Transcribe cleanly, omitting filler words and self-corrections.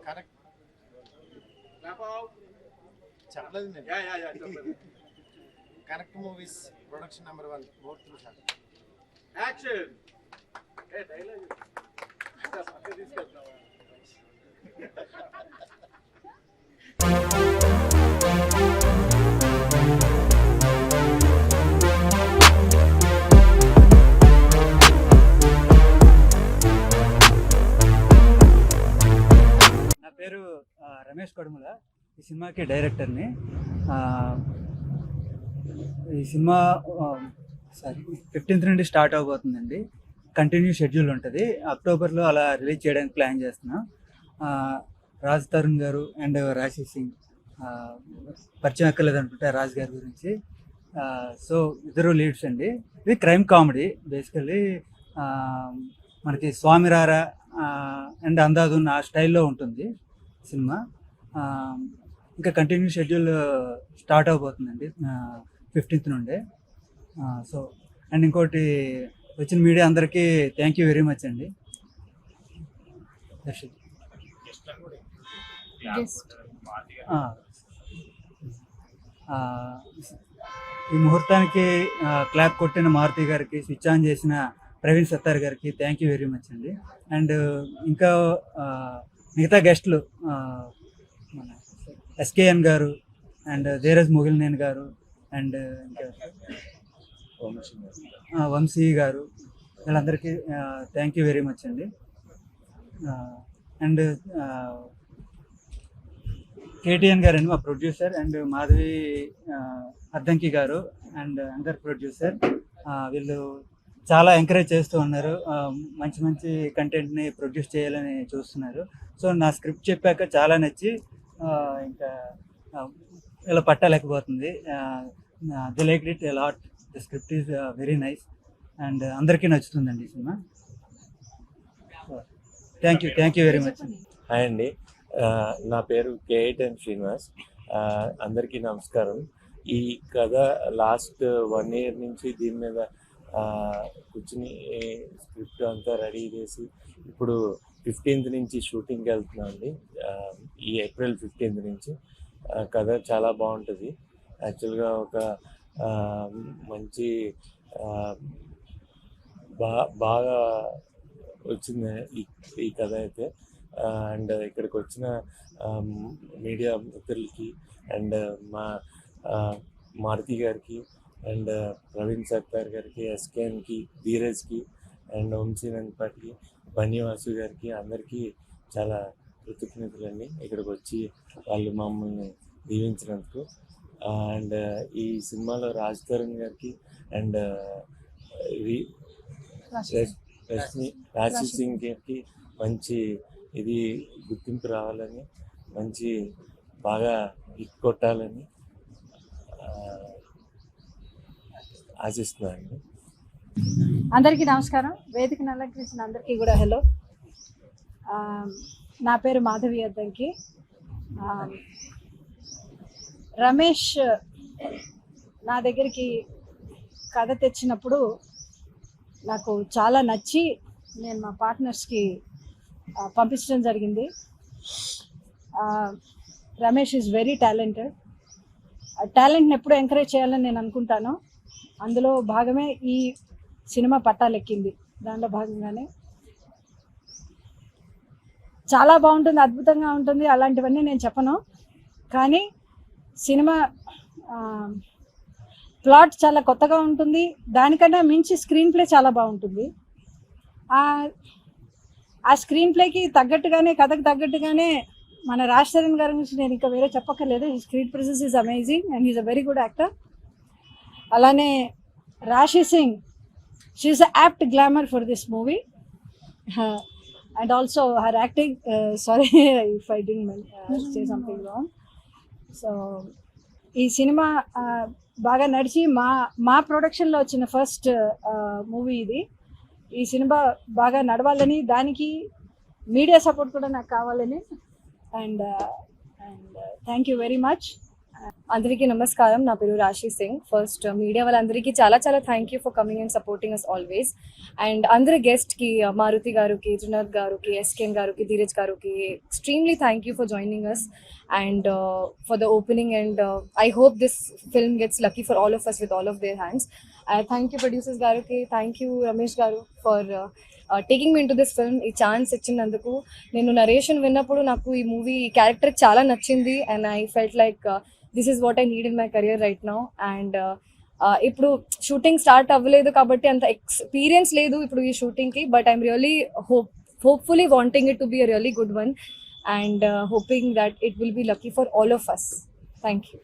Correct చెప్పలేదు నేను. Connect movies production number 1 మూర్తులు సార్. యాక్షన్. నా పేరు రమేష్ కడుముల. ఈ సినిమాకి డైరెక్టర్ని. ఈ సినిమా 15th నుండి స్టార్ట్ అవబోతుందండి. కంటిన్యూ షెడ్యూల్ ఉంటుంది. అక్టోబర్లో అలా రిలీజ్ చేయడానికి ప్లాన్ చేస్తున్నాం. రాజ్ తరుణ్ గారు అండ్ రాశి సింగ్ పరిచయం ఎక్కలేదు అనుకుంటా రాజ్ గారి గురించి. సో ఇద్దరు లీడ్స్ అండి. ఇది క్రైమ్ కామెడీ బేసికలీ. మనకి స్వామిరారా అండ్ అందాదున్న ఆ స్టైల్లో ఉంటుంది సినిమా. ఇంకా కంటిన్యూ షెడ్యూల్ స్టార్ట్ అవబోతుందండి 15th నుండే. సో అండ్ ఇంకోటి వచ్చిన మీడియా అందరికీ థ్యాంక్ యూ వెరీ మచ్ అండి. ఈ ముహూర్తానికి క్లాప్ కొట్టిన మారుతి గారికి, స్విచ్ ఆన్ చేసిన ప్రవీణ్ సత్తార్ గారికి థ్యాంక్ యూ వెరీ మచ్ అండి. అండ్ ఇంకా మిగతా గెస్ట్లు మన ఎస్కేఎన్ గారు అండ్ ధీరజ్ మొగిలినేని గారు అండ్ ఇంకా వంశీ గారు, వీళ్ళందరికీ థ్యాంక్ యూ వెరీ మచ్ అండి. అండ్ కేటీఎన్ గారు అండి మా ప్రొడ్యూసర్, అండ్ మాధవి అద్దంకి గారు అండ్ అందర్ ప్రొడ్యూసర్. వీళ్ళు చాలా ఎంకరేజ్ చేస్తూ ఉన్నారు. మంచి మంచి కంటెంట్ని ప్రొడ్యూస్ చేయాలని చూస్తున్నారు. సో నా స్క్రిప్ట్ చెప్పాక చాలా నచ్చి ఇంకా ఇలా పట్టలేకపోతుంది. They like it a lot. The script is very nice and అందరికీ నచ్చుతుందండి ఈ సినిమా. Thank you very much. Hi అండి, నా పేరు K8N శ్రీనివాస్. అందరికీ నమస్కారం. ఈ కథ లాస్ట్ 1 year నుంచి దీని మీద కూర్చుని స్క్రిప్ట్ అంతా రెడీ చేసి ఇప్పుడు 15th నుంచి షూటింగ్కి వెళ్తున్నాం అండి. ఈ April 15th నుంచి. కథ చాలా బాగుంటుంది. యాక్చువల్గా ఒక మంచి బాగా వచ్చింది ఈ కథ అయితే. అండ్ ఇక్కడికి వచ్చిన మీడియా మిత్రులకి అండ్ మా మారుతి గారికి అండ్ ప్రవీణ్ సత్తార్ గారికి, ఎస్కేఎన్కి, ధీరజ్కి అండ్ వంశీనందపాటికి, బన్నివాసు గారికి అందరికీ చాలా కృతజ్ఞతలండి ఇక్కడికి వచ్చి వాళ్ళు మమ్మల్ని దీవించినందుకు. అండ్ ఈ సినిమాలో రాజ్ తరుణ్ గారికి అండ్ రాశి సింగ్ గారికి మంచి ఇది గుర్తింపు రావాలని, మంచి బాగా హిట్ కొట్టాలని ఆశిస్తున్నాను. అందరికీ నమస్కారం. వేదికను అలంకరించిన అందరికీ కూడా హలో. నా పేరు మాధవి అద్దంకి. రమేష్ నా దగ్గరికి కథ తెచ్చినప్పుడు నాకు చాలా నచ్చి నేను మా పార్ట్నర్స్కి పంపించడం జరిగింది. Ramesh is very talented. టాలెంట్ని ఎప్పుడు ఎంకరేజ్ చేయాలని నేను అనుకుంటాను. అందులో భాగమే ఈ సినిమా పట్టాలెక్కింది. దానిలో భాగంగానే చాలా బాగుంటుంది, అద్భుతంగా ఉంటుంది. అలాంటివన్నీ నేను చెప్పను, కానీ సినిమా ప్లాట్ చాలా కొత్తగా ఉంటుంది. దానికన్నా మించి స్క్రీన్ ప్లే చాలా బాగుంటుంది. ఆ స్క్రీన్ ప్లేకి తగ్గట్టుగానే, కథకు తగ్గట్టుగానే మన రాజ్ తరుణ్ గారి గురించి నేను ఇంకా వేరే చెప్పక్కర్లేదు. ఈ screen presence is amazing and he's a very good actor. అలానే Rashi Singh, she's a apt glamour for this movie and also her acting. Sorry if I didn't say something wrong. So ఈ సినిమా బాగా నడిచి మా ప్రొడక్షన్లో వచ్చిన ఫస్ట్ మూవీ ఇది. ఈ cinema బాగా నడవాలని, దానికి మీడియా సపోర్ట్ కూడా నాకు కావాలని. And thank you very much. అందరికీ నమస్కారం. నా పేరు రాశి సింగ్. ఫస్ట్ మీడియా వాళ్ళందరికీ చాలా చాలా thank you for coming and supporting us always. And అందరి గెస్ట్కి మారుతి గారికి, త్రినాథ్ గారికి, ఎస్కేన్ గారికి, ధీరజ్ గారికి extremely thank you for joining us and for the opening. And I hope this film gets lucky for all of us with all of their hands. Thank you producers గారికి, thank you Ramesh గారు for taking me into this film. ఈ chance ఇచ్చినందుకు. నేను narration విన్నప్పుడు నాకు ఈ movie ఈ character చాలా నచ్చింది and I felt like this is what I need in my career right now. And ఇప్పుడు షూటింగ్ స్టార్ట్ అవ్వలేదు కాబట్టి అంత ఎక్స్పీరియన్స్ లేదు ఇప్పుడు ఈ షూటింగ్కి. But I'm really hopefully wanting it to be a really good one and hoping that it will be lucky for all of us. Thank you.